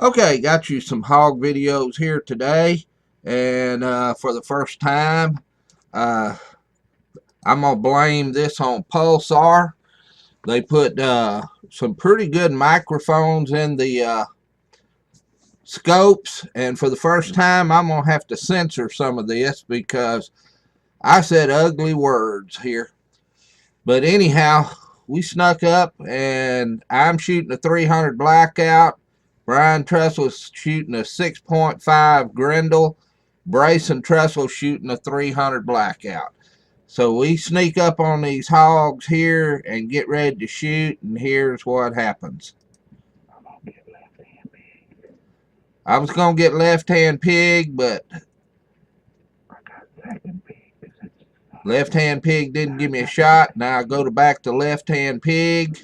Okay, got you some hog videos here today, and for the first time, uh, I'm gonna blame this on Pulsar. They put some pretty good microphones in the scopes, and for the first time, I'm gonna have to censor some of this because I said ugly words here. But anyhow, we snuck up, and I'm shooting a 300 blackout. Brian Tressel's shooting a 6.5 Grendel. Bryson Tressel shooting a 300 blackout. So we sneak up on these hogs here and get ready to shoot, and here's what happens. I was going to get left-hand pig, but left-hand pig didn't give me a shot. Now I go back to left-hand pig.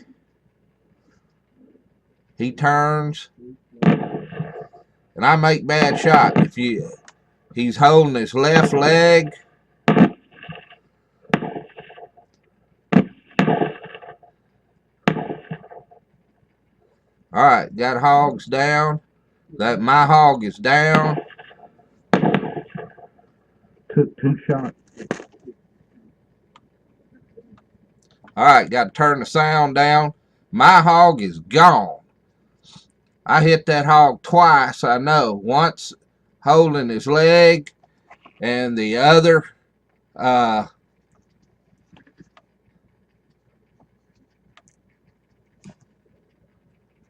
He turns, and I make bad shot. He's holding his left leg. All right, got hogs down. That my hog is down. Took 2 shots. All right, got to turn the sound down. My hog is gone. I hit that hog twice, I know. Once holding his leg, and the other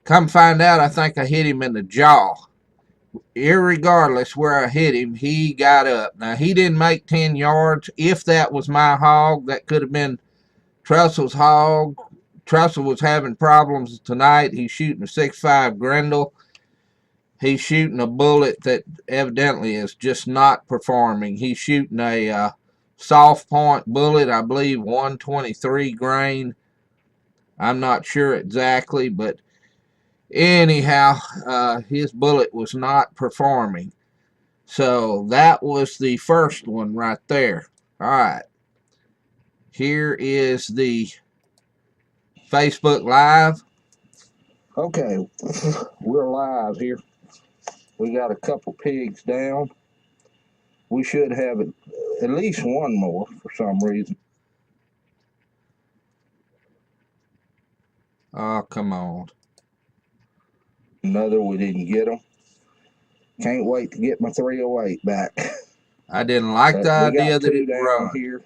come find out, I think I hit him in the jaw. Irregardless where I hit him, he got up. Now, he didn't make 10 yards. If that was my hog, that could have been Trestle's hog. Trestle was having problems tonight. He's shooting a 6.5 Grendel. He's shooting a bullet that evidently is just not performing. He's shooting a soft point bullet, I believe 123 grain. I'm not sure exactly, but anyhow, his bullet was not performing. So that was the first one right there. All right. Here is the Facebook Live. Okay, we're live here. We got a couple pigs down. We should have at least one more for some reason. Oh, come on. Another, we didn't get them. Can't wait to get my 308 back. I didn't like the idea that it run. Here.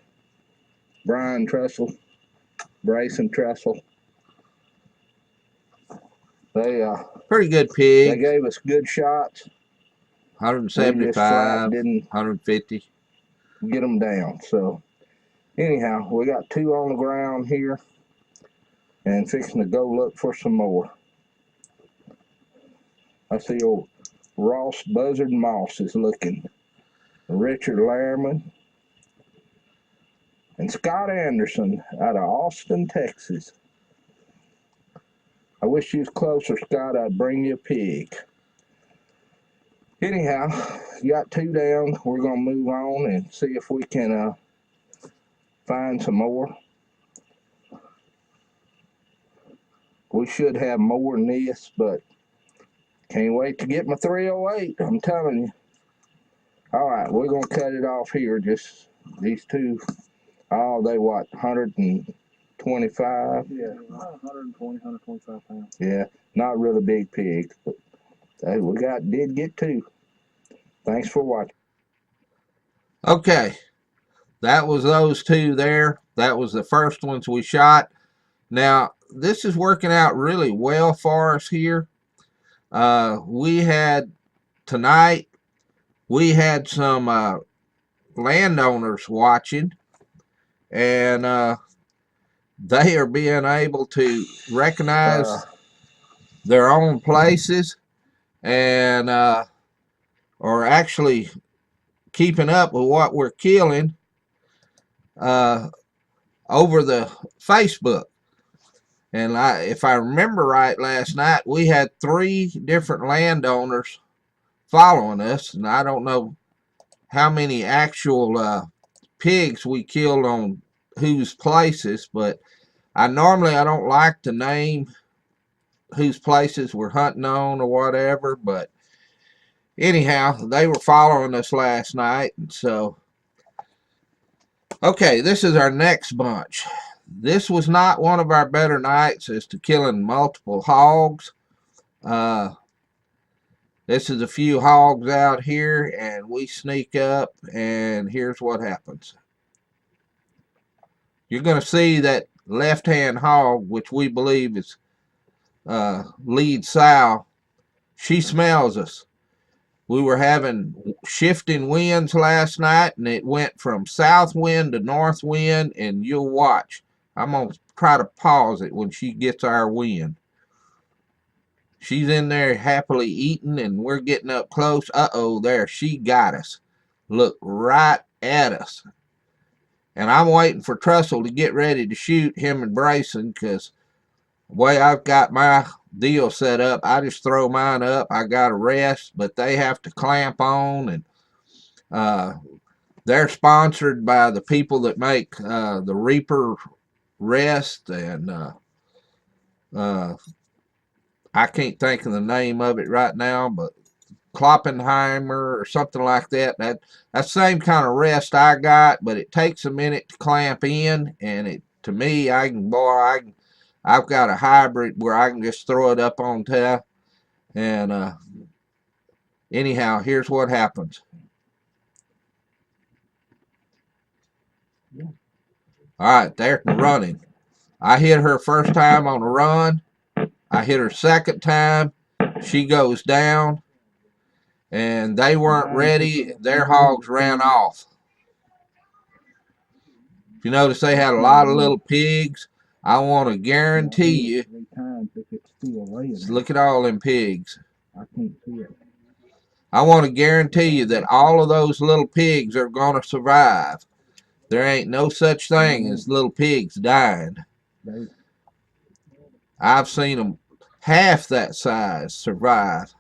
Brian Tressel, Bryson Tressel. They pretty good pigs. They gave us good shots. 175, 150. Get them down. So anyhow, we got 2 on the ground here, and fixing to go look for some more. I see old Ross Buzzard Moss is looking. Richard Lehrman and Scott Anderson out of Austin, Texas. I wish you was closer, Scott. I'd bring you a pig. Anyhow, you got 2 down. We're going to move on and see if we can find some more. We should have more than this, but can't wait to get my 308. I'm telling you. All right, we're going to cut it off here. Just these 2. Oh, they what, 125? Yeah, 120, 125 pounds. Yeah, not really big pigs, but we did get 2. Thanks for watching. Okay, that was those 2 there. That was the first ones we shot. Now, this is working out really well for us here. We had tonight, we had some landowners watching, and they are being able to recognize their own places and are actually keeping up with what we're killing over the Facebook. And if I remember right, last night we had 3 different landowners following us, and I don't know how many actual pigs we killed on whose places, but I don't like to name whose places we're hunting on or whatever, but anyhow, they were following us last night, and so okay, this is our next bunch. This was not one of our better nights as to killing multiple hogs. This is a few hogs out here, and we sneak up, and here's what happens. You're going to see that left-hand hog, which we believe is lead sow. She smells us. We were having shifting winds last night, and it went from south wind to north wind, and you'll watch. I'm going to try to pause it when she gets our wind. She's in there happily eating, and we're getting up close. Uh-oh, there, she got us. Look right at us. And I'm waiting for Trussell to get ready to shoot him and Brayson, because the way I've got my deal set up, I just throw mine up. I got a rest, but they have to clamp on, and they're sponsored by the people that make the Reaper rest, and I can't think of the name of it right now, but Kloppenheimer or something like that. That's the same kind of rest I got, but it takes a minute to clamp in, and it, to me, I've got a hybrid where I can just throw it up on top, and anyhow, here's what happens. All right, they're running. I hit her first time on a run. I hit her second time. She goes down, and they weren't ready. Their hogs ran off. If you notice, they had a lot of little pigs. I want to guarantee you. Look at all them pigs. I can't see it. I want to guarantee you that all of those little pigs are going to survive. There ain't no such thing as little pigs dying. I've seen them half that size survive.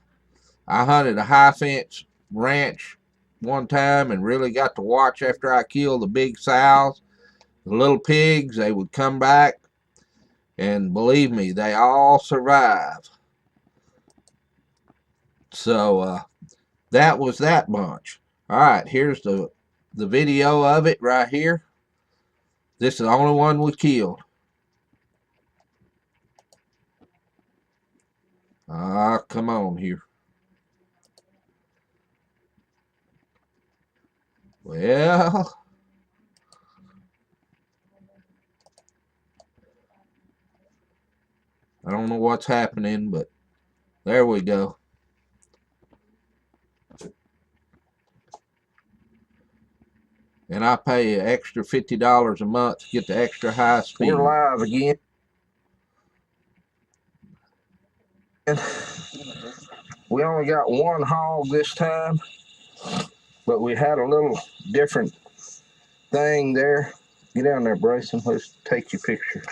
I hunted a half-inch ranch one time and really got to watch after I killed the big sows. The little pigs, they would come back, and believe me, they all survive. So that was that bunch. All right, here's the video of it right here. This is the only one we killed. Ah, come on here. Well, I don't know what's happening, but there we go. And I pay an extra $50 a month to get the extra high speed. We're live again. We only got one hog this time, but we had a little different thing there. Get down there, Bryson. Let's take your picture.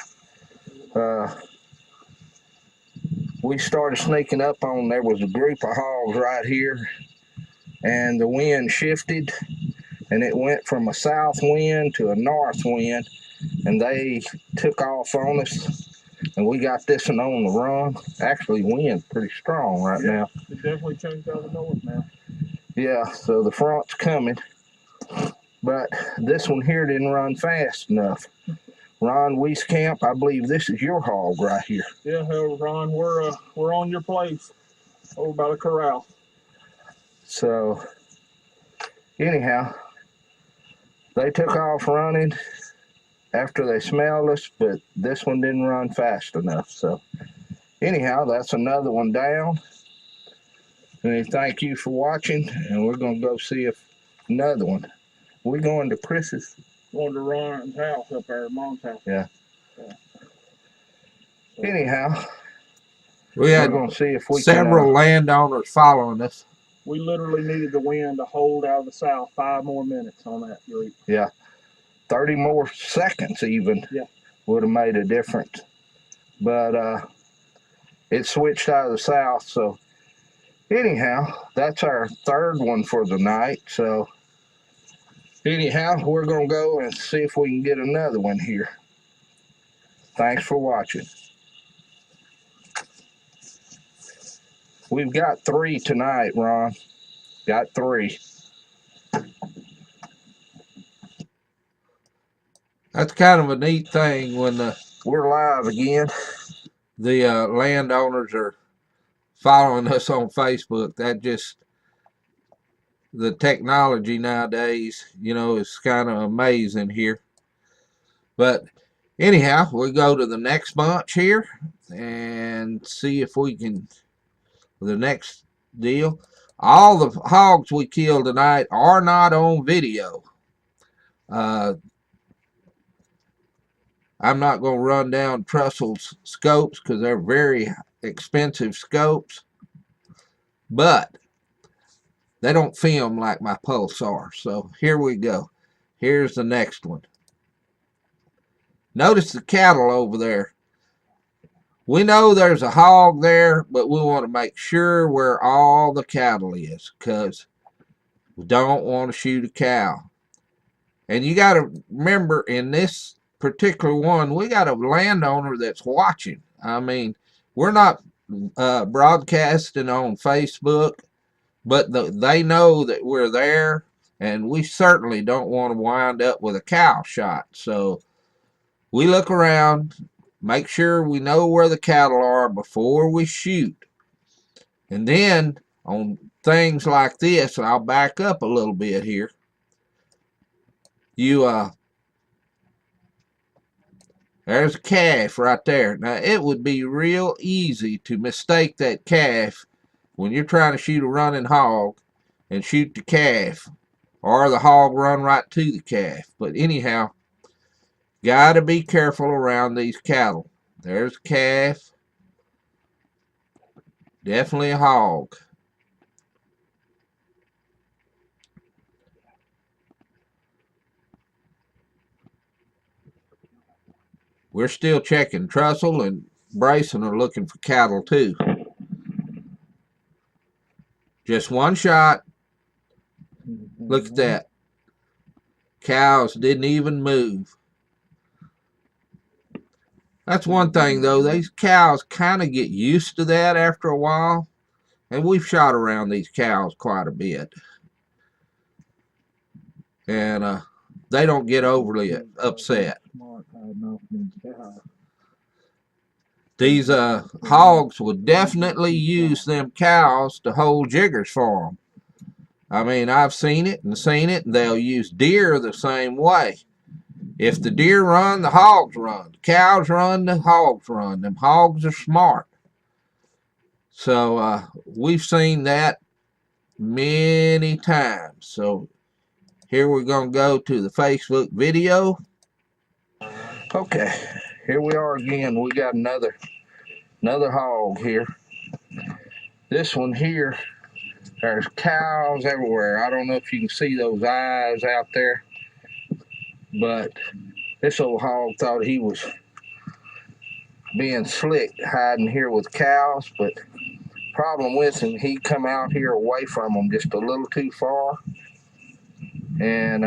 We started sneaking up on, there was a group of hogs right here, and the wind shifted, and it went from a south wind to a north wind, and they took off on us, and we got this one on the run. Actually, wind's pretty strong right now. It definitely changed out of the north now. Yeah, so the front's coming, but this one here didn't run fast enough. Ron Wieskamp, I believe this is your hog right here. Yeah, Ron, we're on your place over by the corral. So anyhow, they took off running after they smelled us, but this one didn't run fast enough. So anyhow, that's another one down. And thank you for watching, and we're going to go see if another one. We're going to Chris's. Going to Ron's house up there, Mom's house. Yeah. Anyhow, we're going to see if we several landowners following us. We literally needed the wind to hold out of the south 5 more minutes on that group. Yeah. 30 more seconds even. Yeah. Would have made a difference. But it switched out of the south. So anyhow, that's our third one for the night. So anyhow, we're going to go and see if we can get another one here. Thanks for watching. We've got 3 tonight, Ron. Got 3. That's kind of a neat thing when we're live again. The landowners are following us on Facebook. That just, the technology nowadays, you know, is kind of amazing here. But anyhow, we go to the next bunch here and see if we can, the next deal. All the hogs we killed tonight are not on video. I'm not going to run down Trustle's scopes because they're very expensive scopes, but they don't film like my Pulsar. So here we go. Here's the next one. Notice the cattle over there. We know there's a hog there, but we want to make sure where all the cattle is because we don't want to shoot a cow. And you got to remember, in this particular one, we got a landowner that's watching. I mean, we're not broadcasting on Facebook, but they know that we're there, and we certainly don't want to wind up with a cow shot. So we look around, make sure we know where the cattle are before we shoot. And then on things like this, and I'll back up a little bit here, there's a calf right there. Now, it would be real easy to mistake that calf when you're trying to shoot a running hog and shoot the calf, or the hog run right to the calf. But anyhow, got to be careful around these cattle. There's a calf. Definitely a hog. We're still checking. Trussell and Bryson are looking for cattle too. Just one shot. Look at that. Cows didn't even move. That's one thing though. These cows kind of get used to that after a while. And we've shot around these cows quite a bit. And they don't get overly upset. These hogs would definitely use them cows to hold jiggers for them. I mean, I've seen it, and they'll use deer the same way. If the deer run, the hogs run. The cows run, the hogs run. Them hogs are smart. So we've seen that many times. So here we're going to go to the Facebook video. Okay, here we are again. We got another hog here. This one here, there's cows everywhere. I don't know if you can see those eyes out there, but this old hog thought he was being slick hiding here with cows, but problem with him, he come out here away from them just a little too far, and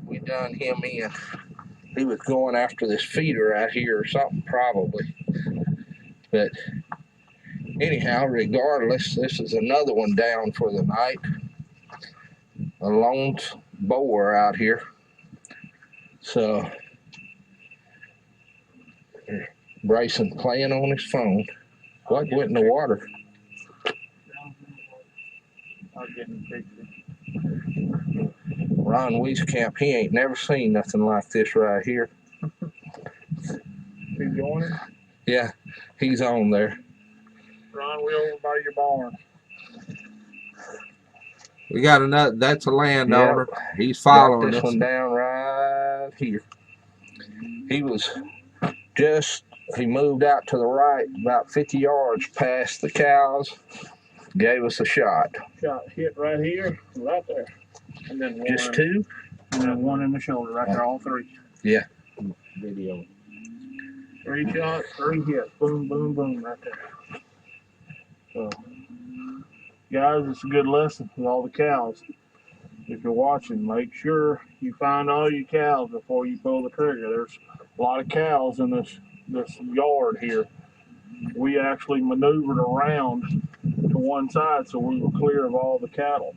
we done him in. He was going after this feeder out here or something probably. But anyhow, regardless, this is another one down for the night. A lone boar out here. So Bryson playing on his phone. What went in the water? I'll get in the picture. Ron Wieskamp, he ain't never seen nothing like this right here. He's joining? Yeah, he's on there. Ron, we over by your barn. We got another, that's a landowner. Yep. He's following this us. One down right here. He moved out to the right about 50 yards past the cows, gave us a shot. Shot hit right here, right there. And then one. Just 2? And then one in the shoulder, right there, all 3. Yeah. Video. 3 shots, 3 hits. Boom, boom, boom, right there. So, guys, it's a good lesson with all the cows. If you're watching, make sure you find all your cows before you pull the trigger. There's a lot of cows in this yard here. we actually maneuvered around to one side so we were clear of all the cattle.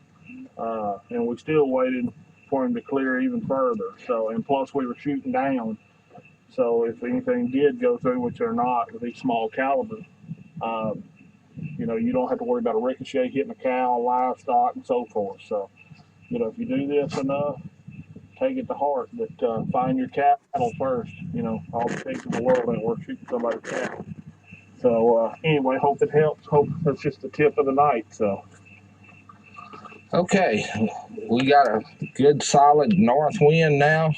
And we still waited for him to clear even further. So, and plus we were shooting down. So if anything did go through, which they're not with these small caliber, um, you don't have to worry about a ricochet hitting a cow, livestock, and so forth. So, if you do this enough, take it to heart. But find your cattle first. All the pigs in the world ain't worth shooting somebody's cattle. So anyway, hope it helps. Hope that's just the tip of the night. So. Okay, we got a good solid north wind now,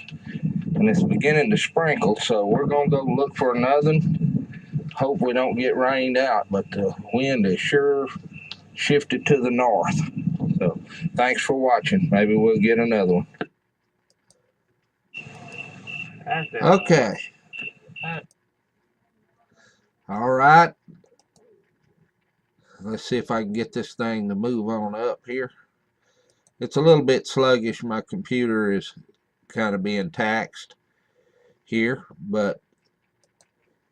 and it's beginning to sprinkle, so we're going to go look for another one. Hope we don't get rained out, but the wind is sure shifted to the north. So thanks for watching. Maybe we'll get another one. Okay. All right. Let's see if I can get this thing to move on up here. It's a little bit sluggish. My computer is kind of being taxed here, but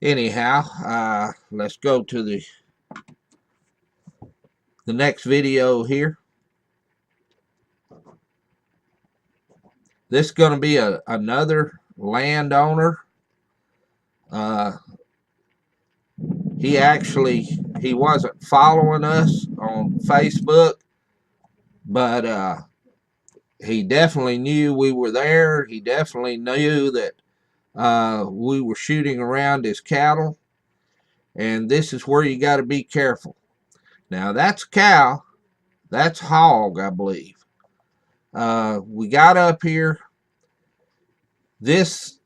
anyhow, let's go to the next video here. This is going to be another landowner. He wasn't following us on Facebook, but he definitely knew we were there. He definitely knew that we were shooting around his cattle, and this is where you got to be careful. Now that's cow, that's hog, I believe. We got up here. These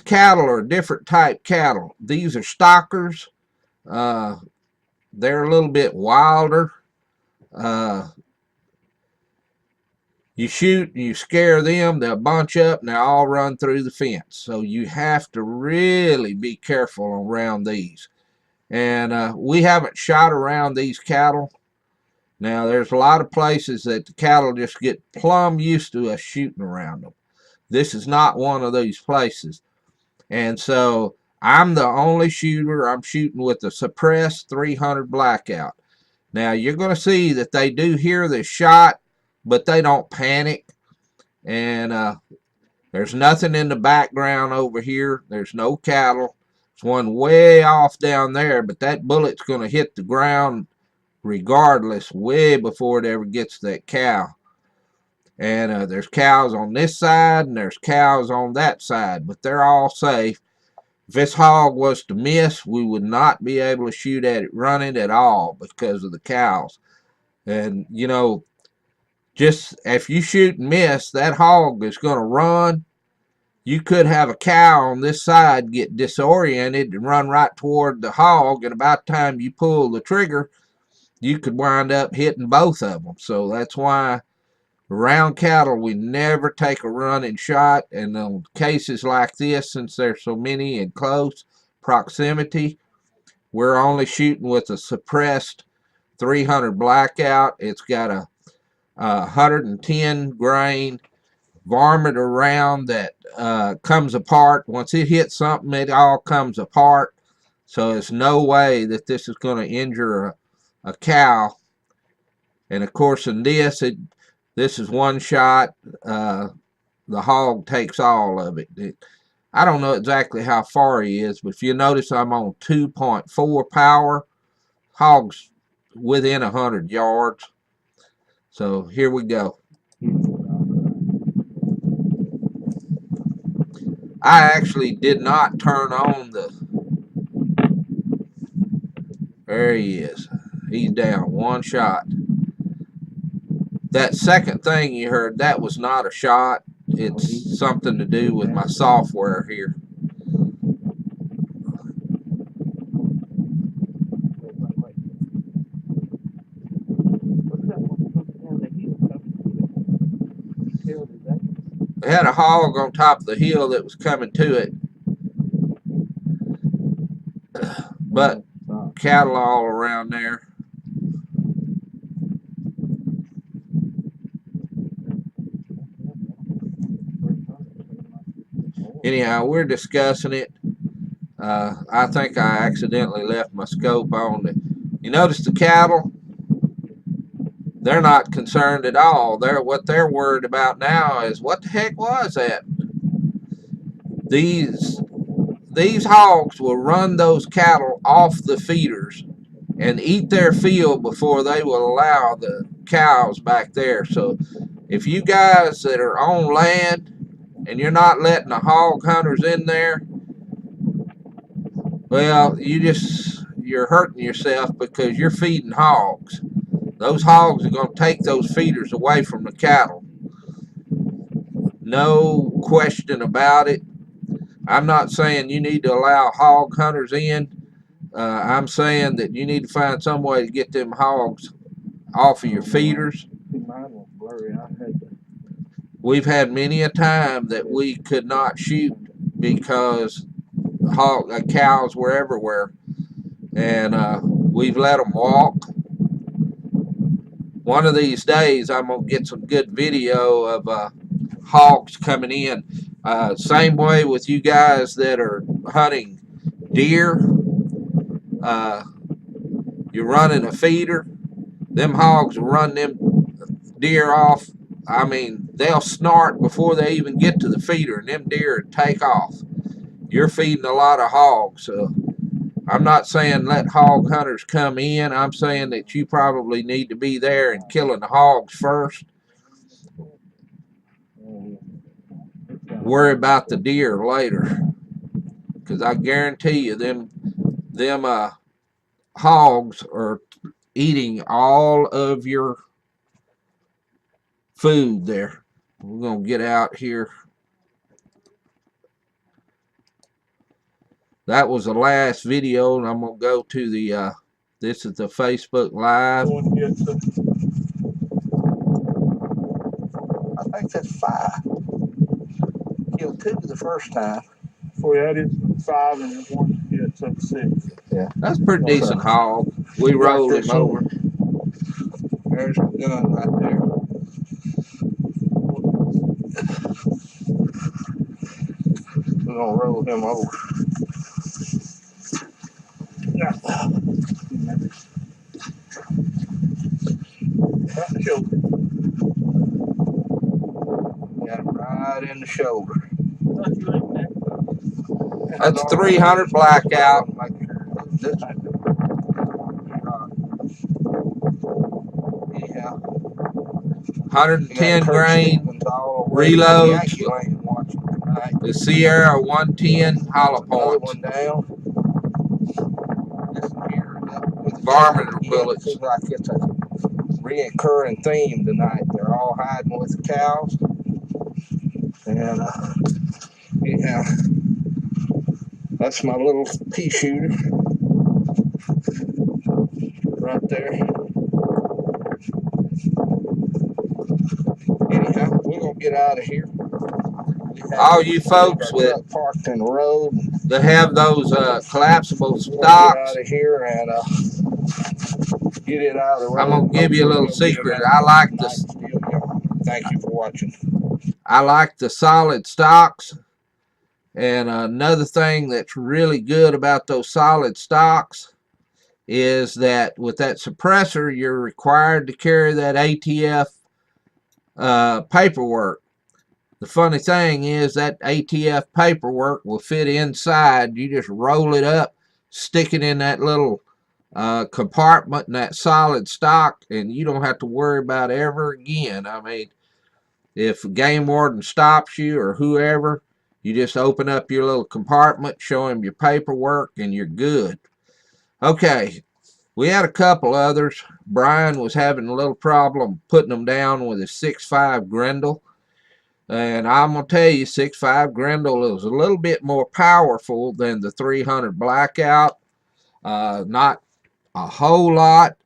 cattle are different type cattle. These are stockers. They're a little bit wilder. You shoot and you scare them, they'll bunch up and they'll all run through the fence. So you have to really be careful around these. And we haven't shot around these cattle. Now, there's a lot of places that the cattle just get plumb used to us shooting around them. This is not one of these places. And so I'm the only shooter. I'm shooting with the suppressed 300 blackout. Now, you're going to see that they do hear the shot, but they don't panic. And there's nothing in the background over here. There's no cattle. There's one way off down there, but that bullet's going to hit the ground regardless way before it ever gets that cow. And there's cows on this side and there's cows on that side, but they're all safe. If this hog was to miss, we would not be able to shoot at it running at all because of the cows. And just if you shoot and miss, that hog is going to run. You could have a cow on this side get disoriented and run right toward the hog, and about the time you pull the trigger, you could wind up hitting both of them. So that's why around cattle we never take a running shot. And on cases like this, since there's so many in close proximity, we're only shooting with a suppressed 300 blackout. It's got a 110 grain varmint around that comes apart. Once it hits something, it all comes apart. So there's no way that this is going to injure a cow. And of course in this is one shot. The hog takes all of it. I don't know exactly how far he is, but if you notice, I'm on 2.4 power. Hog's within 100 yards. So here we go. I actually did not turn on the... There he is. He's down. One shot. That second thing you heard, that was not a shot. It's something to do with my software here. They had a hog on top of the hill that was coming to it. But cattle all around there. Anyhow, we're discussing it. I think I accidentally left my scope on. You notice the cattle? They're not concerned at all. What they're worried about now is, what the heck was that? These hogs will run those cattle off the feeders and eat their fill before they will allow the cows back there. So if you guys that are on land and you're not letting the hog hunters in there, well, you're hurting yourself, because you're feeding hogs. Those hogs are going to take those feeders away from the cattle. No question about it. I'm not saying you need to allow hog hunters in. I'm saying that you need to find some way to get them hogs off of your feeders. We've had many a time that we could not shoot because cows were everywhere, and we've let them walk. One of these days, I'm going to get some good video of hogs coming in. Same way with you guys that are hunting deer. You're running a feeder. Them hogs will run them deer off. I mean, they'll snort before they even get to the feeder, and them deer take off. You're feeding a lot of hogs. So I'm not saying let hog hunters come in. I'm saying that you probably need to be there and killing the hogs first. Worry about the deer later, because I guarantee you them hogs are eating all of your food there. We're gonna get out here. That was the last video, and I'm gonna go to the this is the Facebook Live. I think that's 5. Killed 2 the first time. Before you added 5 and then 1, yeah, it's up 6. Yeah, that's a pretty decent hog. We rolled him over. There's the gun right there. We're gonna roll him over. Yeah. Right in the shoulder. Got him right in the shoulder. That's 300 blackout. Yeah. 110 grain reload. The Sierra 110 hollow points. Varminter bullets. Seems like it's a reoccurring theme tonight. They're all hiding with the cows. And yeah, that's my little pea shooter right there. Anyhow, we're gonna get out of here. All you folks with parked in the road that have those collapsible stocks, get out of here and get it out of the road. I'm gonna give you a little secret. I like this. Thank you for watching. I like the solid stocks. And another thing that's really good about those solid stocks is that with that suppressor, you're required to carry that ATF paperwork. The funny thing is that ATF paperwork will fit inside. You just roll it up, stick it in that little compartment in that solid stock, and you don't have to worry about it ever again. I mean, if a game warden stops you or whoever, you just open up your little compartment, show him your paperwork, and you're good. Okay, we had a couple others. Brian was having a little problem putting them down with a 6.5 Grendel. And I'm going to tell you, 6.5 Grendel is a little bit more powerful than the 300 Blackout. Not a whole lot.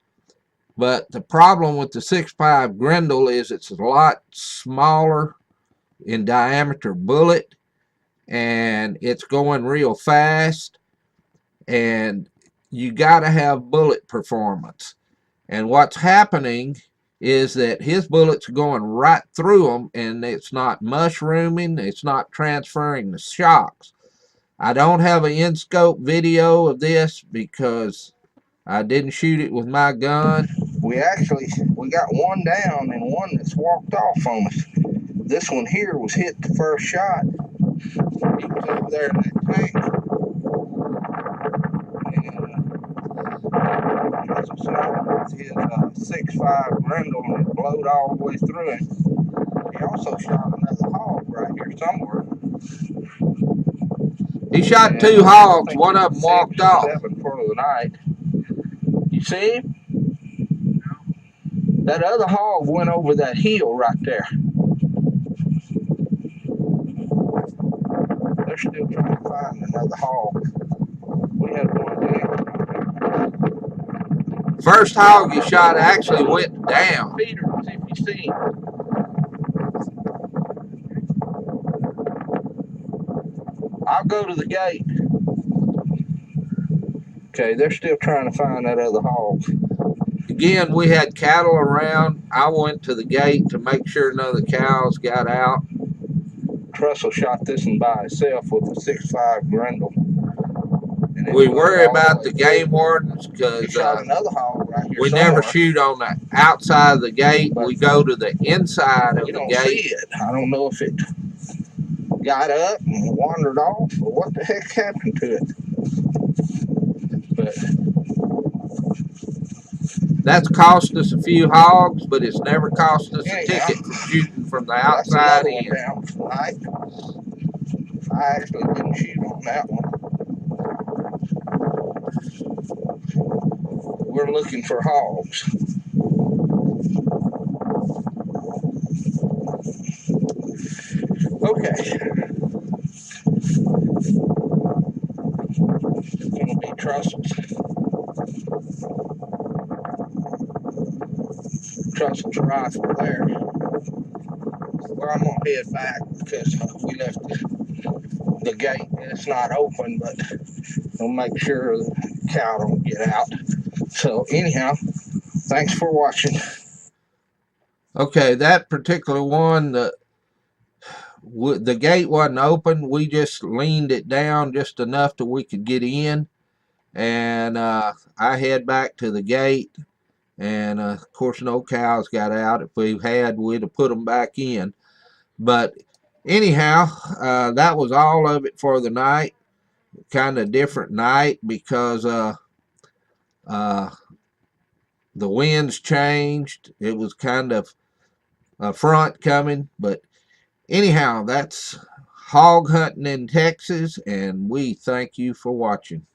But the problem with the 6.5 Grendel is it's a lot smaller in diameter bullet. And it's going real fast. And you got to have bullet performance. And what's happening is that his bullets are going right through them, and it's not mushrooming, it's not transferring the shocks. I don't have an in-scope video of this because I didn't shoot it with my gun. We got one down and one that's walked off on us. This one here was hit the first shot. He was over there in that tank. And was a sniper with his 6.5 Grendel, and it blowed all the way through him. He also shot another hog right here somewhere. He shot two hogs. One of them walked off. 7 for the night. You see him? That other hog went over that hill right there. They're still trying to find another hog. We had one down. First hog he shot actually went down. Peter, see if you see him. I'll go to the gate. Okay, they're still trying to find that other hog. Again, we had cattle around. I went to the gate to make sure none of the cows got out. Trussell shot this one by himself with a 6.5 Grendel. We worry about the game wardens because we never shoot on the outside of the gate. We go to the inside of the gate. See it. I don't know if it got up and wandered off or what the heck happened to it. But that's cost us a few hogs, but it's never cost us a ticket for shooting from the outside in. I actually didn't shoot on that one. We're looking for hogs. Okay. It's going to be Trussell's rifle there. Well, I'm going to head back because we left the gate and it's not open, but we'll make sure the cow don't get out. So anyhow, thanks for watching. Okay, that particular one, the gate wasn't open. We just leaned it down just enough that we could get in. And I head back to the gate. And of course, no cows got out. If we had, we'd have put them back in. But anyhow, that was all of it for the night. Kind of different night because the winds changed. It was kind of a front coming. But anyhow, that's hog hunting in Texas, and we thank you for watching.